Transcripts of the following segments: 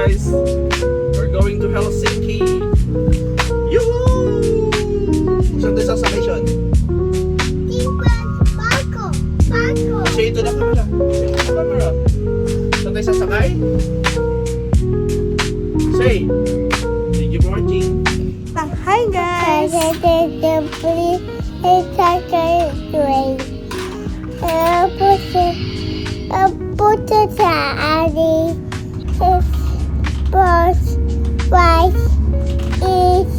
guys. We're going to Helsinki. Yoo-hoo! Saan tayo sasakay, Sean? Say ito na camera. Say ito na camera. Saan tayo sasakay? Say. Thank you for watching. Hi guys! Puto sa ari is rice is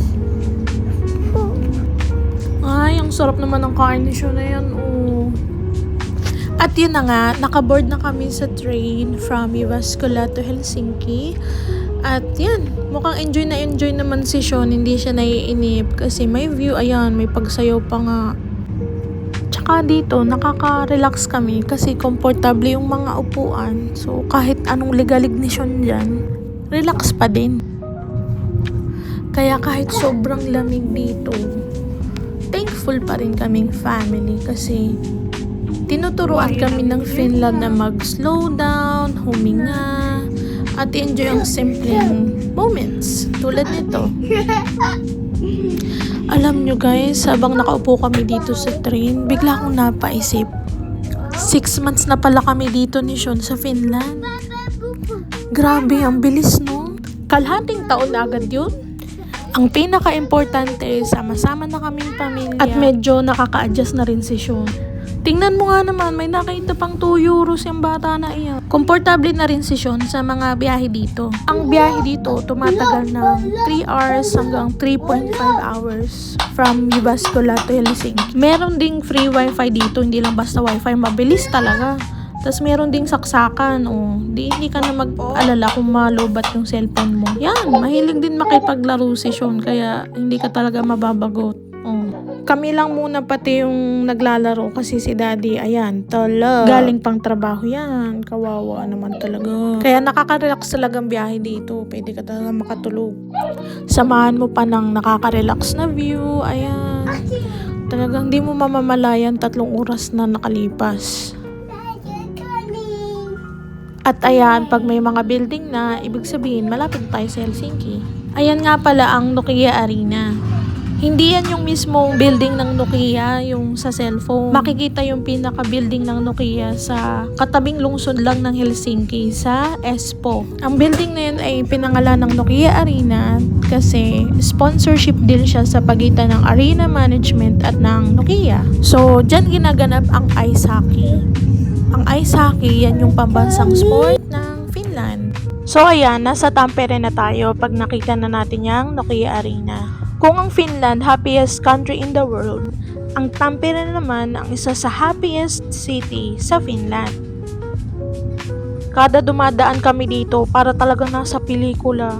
Ay, ang sarap naman ng carnation na yan, oh. At yun na nga, nakaboard na kami sa train from Jyväskylä to Helsinki. At yan, mukhang enjoy naman si Sean, hindi siya naiinip kasi may view, ayan, may pagsayaw pa nga. Tsaka dito, nakaka-relax kami kasi komportable yung mga upuan. So, kahit anong ligalig ni Sean dyan, relax pa din. Kaya kahit sobrang lamig dito, thankful pa rin kaming family kasi tinuturuan kami ng Finland na mag-slow down, huminga, at enjoy ang simpleng moments tulad nito. Alam nyo guys, habang nakaupo kami dito sa train, bigla akong napaisip. 6 months na pala kami dito ni Sean sa Finland. Grabe, ang bilis no? Kalahating taon na agad yun. Ang pinaka-importante, sama-sama na kaming pamilya. At medyo nakaka-adjust na rin si Sean. Tingnan mo nga naman, may nakita pang 2 euros yung bata na iyan. Komportable na rin si Sean sa mga biyahe dito. Ang biyahe dito, tumatagal ng 3 hours hanggang 3.5 hours from Jyväskylä to Helsinki. Meron ding free wifi dito, hindi lang basta wifi, mabilis talaga. Tapos meron ding saksakan, oh. Hindi ka na mag-alala kung malobat yung cellphone mo. Yan, mahilig din makipaglaro si Sean, kaya hindi ka talaga mababagot. Oh. Kami lang muna pati yung naglalaro kasi si daddy, ayan, galing pang trabaho yan. Kawawa naman talaga. Kaya nakaka-relax talagang biyahe dito. Pwede ka talaga makatulog. Samahan mo pa ng nakaka-relax na view, ayan. Talagang di mo mamamalayan 3 oras na nakalipas. At ayan, pag may mga building na, ibig sabihin, malapit tayo sa Helsinki. Ayan nga pala ang Nokia Arena. Hindi yan yung mismong building ng Nokia, yung sa cellphone. Makikita yung pinaka-building ng Nokia sa katabing lungsod lang ng Helsinki, sa Espoo. Ang building na yun ay pinangalan ng Nokia Arena kasi sponsorship deal siya sa pagitan ng Arena Management at ng Nokia. So, dyan ginaganap ang ice hockey. Ang ice hockey, yan yung pambansang sport ng Finland. So, ayan, nasa Tampere na tayo pag nakita na natin yung Nokia Arena. Kung ang Finland, happiest country in the world, ang Tampere naman ang isa sa happiest city sa Finland. Kada dumadaan kami dito, para talaga nasa pelikula.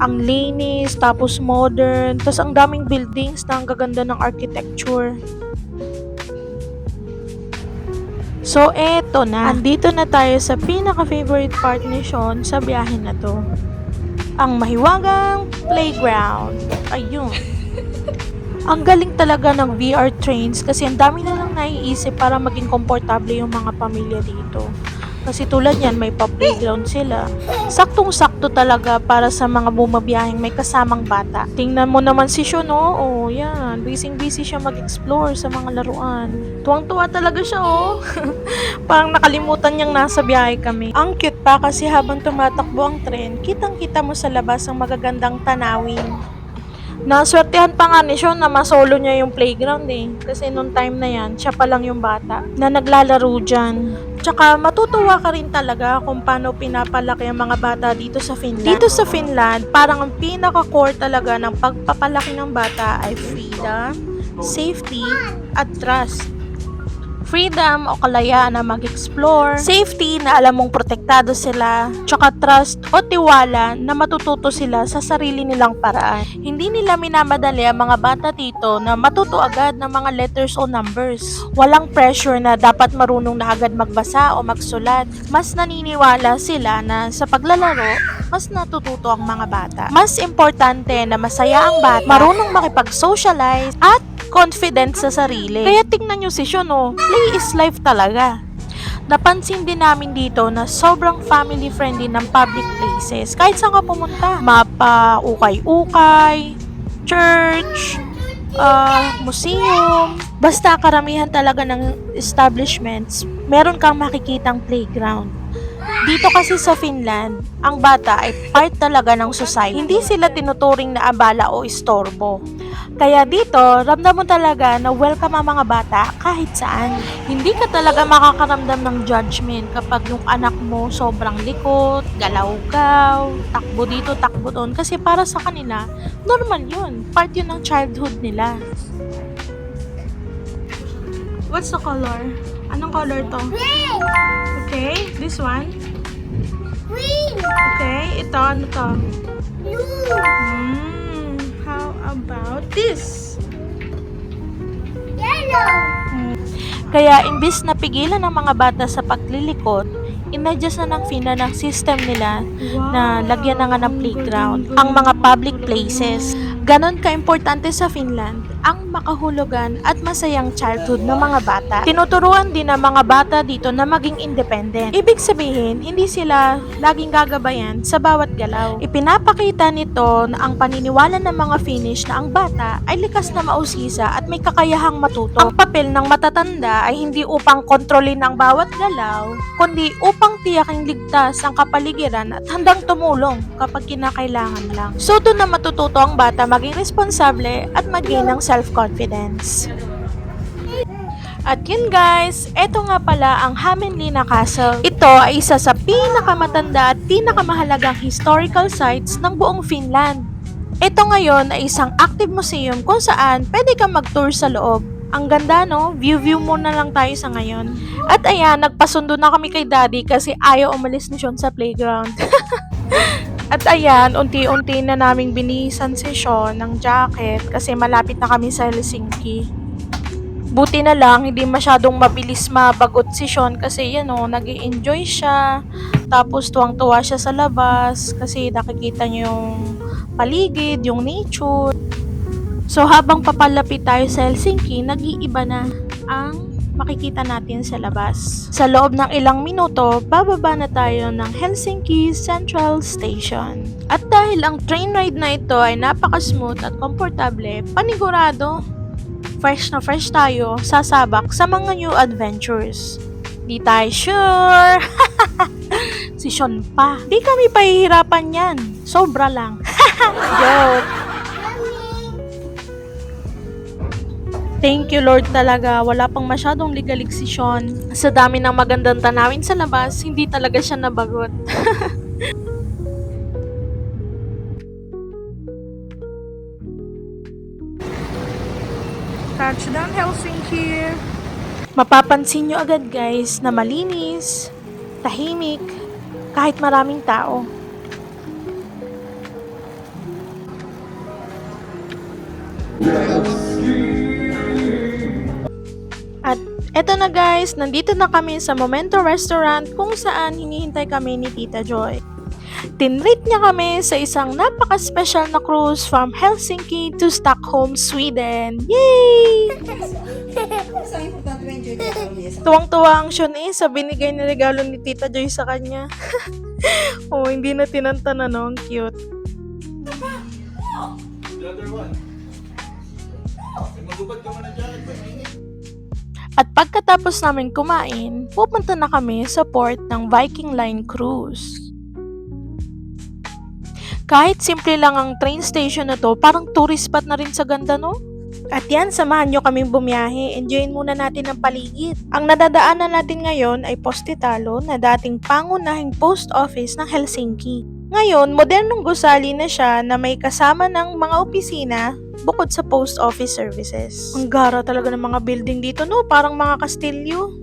Ang linis, tapos modern, tapos ang daming buildings na ang gaganda ng architecture. So, eto na. Andito na tayo sa pinaka-favorite part ni Sean sa biyahe na to. Ang mahiwagang playground. Ayun. Ang galing talaga ng VR trains kasi ang dami na lang naiisip para maging komportable yung mga pamilya dito. Kasi tulad yan, may pa-playground sila. Saktong-sakto talaga para sa mga bumabiyaheng may kasamang bata. Tingnan mo naman si Sean, oh. Oh, yan. Busy siya mag-explore sa mga laruan. Tuwang-tuwa talaga siya, oh. Parang nakalimutan niyang nasa biyahe kami. Ang cute pa kasi habang tumatakbo ang tren, kitang-kita mo sa labas ang magagandang tanawin. Naswertehan pa nga ni Sean na masolo niya yung playground eh. Kasi nung time na yan, siya pa lang yung bata na naglalaro dyan. Tsaka matutuwa ka rin talaga kung paano pinapalaki ang mga bata dito sa Finland. Dito sa Finland, parang ang pinaka-core talaga ng pagpapalaki ng bata ay freedom, safety, at trust. Freedom o kalayaan na mag-explore, safety na alam mong protektado sila, tsaka trust o tiwala na matututo sila sa sarili nilang paraan. Hindi nila minamadali ang mga bata dito na matuto agad ng mga letters o numbers. Walang pressure na dapat marunong na agad magbasa o magsulat. Mas naniniwala sila na sa paglalaro, mas natututo ang mga bata. Mas importante na masaya ang bata, marunong makipag-socialize, at confident sa sarili. Kaya tingnan nyo si Sean, oh, play is life talaga. Napansin din namin dito na sobrang family-friendly ng public places. Kahit saan ka pumunta. Mapa, ukay-ukay, church, museum. Basta karamihan talaga ng establishments, meron kang makikitang playground. Dito kasi sa Finland, ang bata ay part talaga ng society. Hindi sila tinuturing na abala o istorbo. Kaya dito, ramdam mo talaga na welcome ang mga bata kahit saan. Hindi ka talaga makakaramdam ng judgment kapag yung anak mo sobrang likot, galaw-gaw, takbo dito, takbo doon. Kasi para sa kanila, normal yun. Part yun ng childhood nila. What's the color? Anong color to? Green. Okay, this one. Green. Okay, ito, ano to? Blue. How about this? Yellow. Kaya imbis na pigilan ng mga bata sa paglilikot, inadjust na ng Finland ang system nila na lagyan na nga ng playground, ang mga public places. Ganon ka-importante sa Finland ang makahulugan at masayang childhood ng mga bata. Tinuturuan din ng mga bata dito na maging independent. Ibig sabihin, hindi sila laging gagabayan sa bawat galaw. Ipinapakita nito na ang paniniwala ng mga Finnish na ang bata ay likas na mausisa at may kakayahang matuto. Ang papel ng matatanda ay hindi upang kontrolin ang bawat galaw, kundi upang tiyaking ligtas ang kapaligiran at handang tumulong kapag kinakailangan lang. So doon na matututo ang bata maging responsable at mag-gain ng self-confidence. At yun guys, eto nga pala ang Hämeenlinna Castle. Ito ay isa sa pinakamatanda at pinakamahalagang historical sites ng buong Finland. Ito ngayon ay isang active museum kung saan pwede kang mag-tour sa loob. Ang ganda no? View muna lang tayo sa ngayon. At ayan, nagpasundo na kami kay daddy kasi ayaw umalis ni Sean sa playground. At ayan, unti-unti na naming binihisan si Sean ng jacket kasi malapit na kami sa Helsinki. Buti na lang, hindi masyadong mabilis mabagot si Sean kasi yan o, nag-i-enjoy siya. Tapos tuwang-tuwa siya sa labas kasi nakikita niyo yung paligid, yung nature. So habang papalapit tayo sa Helsinki, nag-iiba na ang makikita natin sa labas. Sa loob ng ilang minuto, bababa na tayo ng Helsinki Central Station. At dahil ang train ride na ito ay napaka-smooth at komportable, panigurado, fresh na fresh tayo sasabak sa mga new adventures. Di tayo sure! Si Sean pa. Di kami pahihirapan yan. Sobra lang. Joke! Thank you Lord talaga, wala pang masyadong ligalig si Sean. Sa dami ng magandang tanawin sa labas, hindi talaga siya nabagot. Touchdown Helsinki! Mapapansin nyo agad guys na malinis, tahimik, kahit maraming tao. At eto na guys, nandito na kami sa Momento Restaurant kung saan hinihintay kami ni Tita Joy. Tinreat niya kami sa isang napaka-special na cruise from Helsinki to Stockholm, Sweden. Yay! Tuwang-tuwa ang Sean sa binigay na regalo ni Tita Joy sa kanya. Oh, hindi na tinanta na no, ang cute. The other one. Magubad ka muna dyan. At pagkatapos namin kumain, pupunta na kami sa port ng Viking Line Cruise. Kahit simple lang ang train station na to, parang tourist spot na rin sa ganda no? At yan, samahan nyo kaming bumiyahe, enjoyin muna natin ang paligid. Ang nadadaanan natin ngayon ay Postitalo na dating pangunahing post office ng Helsinki. Ngayon, modernong gusali na siya na may kasama ng mga opisina bukod sa post office services. Ang gara talaga ng mga building dito no, parang mga kastilyo.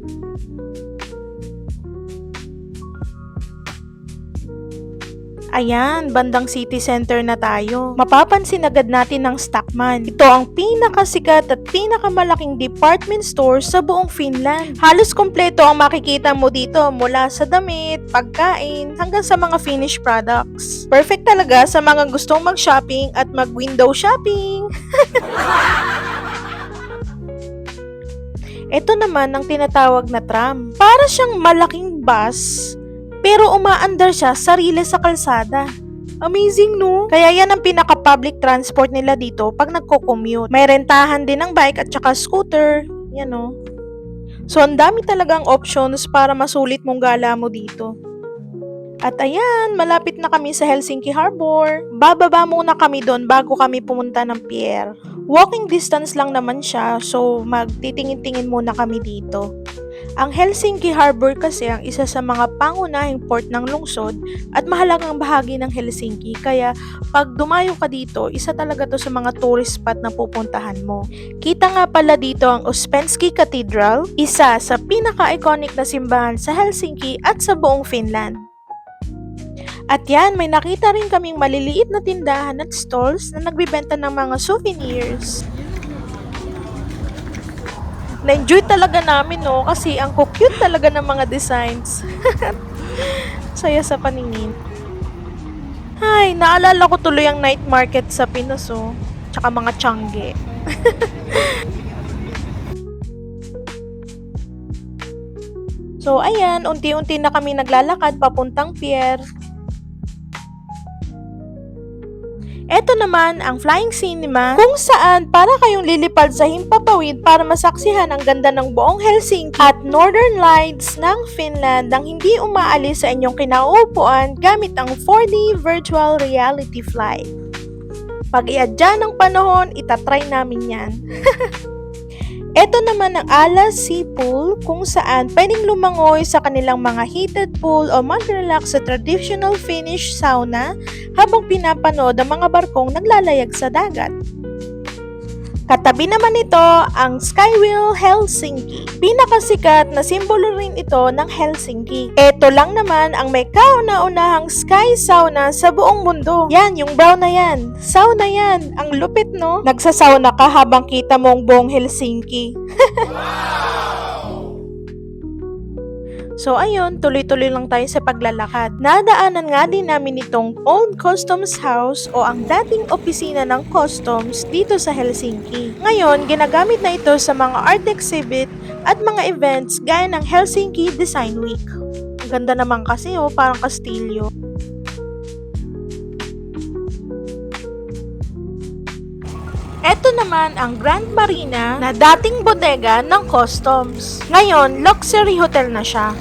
Ayan, bandang city center na tayo. Mapapansin agad natin ang Stockman. Ito ang pinakasikat at pinakamalaking department store sa buong Finland. Halos kompleto ang makikita mo dito mula sa damit, pagkain, hanggang sa mga finished products. Perfect talaga sa mga gustong mag-shopping at mag-window shopping. Ito naman ang tinatawag na tram. Para siyang malaking bus, pero umaandar siya sarili sa kalsada. Amazing, no? Kaya yan ang pinaka-public transport nila dito pag nagko-commute. May rentahan din ng bike at saka scooter. Yan, no? So, ang dami talagang options para masulit mong gala mo dito. At ayan, malapit na kami sa Helsinki Harbor. Bababa muna kami doon bago kami pumunta ng pier. Walking distance lang naman siya, so magtitingin-tingin muna kami dito. Ang Helsinki Harbor kasi ang isa sa mga pangunahing port ng lungsod at mahalagang bahagi ng Helsinki. Kaya pag dumayo ka dito, isa talaga to sa mga tourist spot na pupuntahan mo. Kita nga pala dito ang Ouspensky Cathedral, isa sa pinaka-iconic na simbahan sa Helsinki at sa buong Finland. At yan, may nakita rin kaming maliliit na tindahan at stalls na nagbibenta ng mga souvenirs. Na-enjoy talaga namin, no? Kasi ang cute talaga ng mga designs. Saya sa paningin. Ay, naalala ko tuloy ang night market sa Pinas, oh. Tsaka mga tiyangge. So, ayan, unti-unti na kami naglalakad papuntang pier. Ito naman ang Flying Cinema kung saan para kayong lilipad sa himpapawid para masaksihan ang ganda ng buong Helsinki at Northern Lights ng Finland nang hindi umaalis sa inyong kinauupuan gamit ang 4D virtual reality flight. Pag iadya ng panahon, itatry namin yan. Ito naman ang Alas Sea Pool kung saan pwedeng lumangoy sa kanilang mga heated pool o mag-relax sa traditional Finnish sauna habang pinapanood ang mga barkong naglalayag sa dagat. Katabi naman nito ang Skywheel Helsinki. Pinakasikat na simbolo rin ito ng Helsinki. Ito lang naman ang may kauna-unahang sky sauna sa buong mundo. Yan, yung brown na yan. Sauna yan. Ang lupit, no? Nagsasauna ka habang kita mo ang buong Helsinki. So ayun, tuloy-tuloy lang tayo sa paglalakad. Nadaanan nga din namin itong Old Customs House o ang dating opisina ng customs dito sa Helsinki. Ngayon, ginagamit na ito sa mga art exhibit at mga events gaya ng Helsinki Design Week. Ang ganda naman kasi, oh, parang kastilyo. Ito naman ang Grand Marina na dating bodega ng customs. Ngayon, luxury hotel na siya.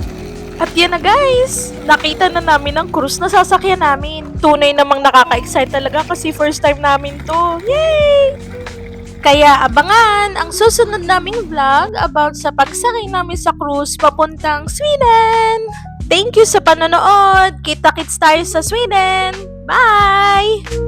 At yan na guys, nakita na namin ang cruise na sasakyan namin. Tunay namang nakaka-excite talaga kasi first time namin to. Yay! Kaya abangan ang susunod naming vlog about sa pagsakay namin sa cruise papuntang Sweden. Thank you sa panonood. Kita-kits tayo sa Sweden. Bye!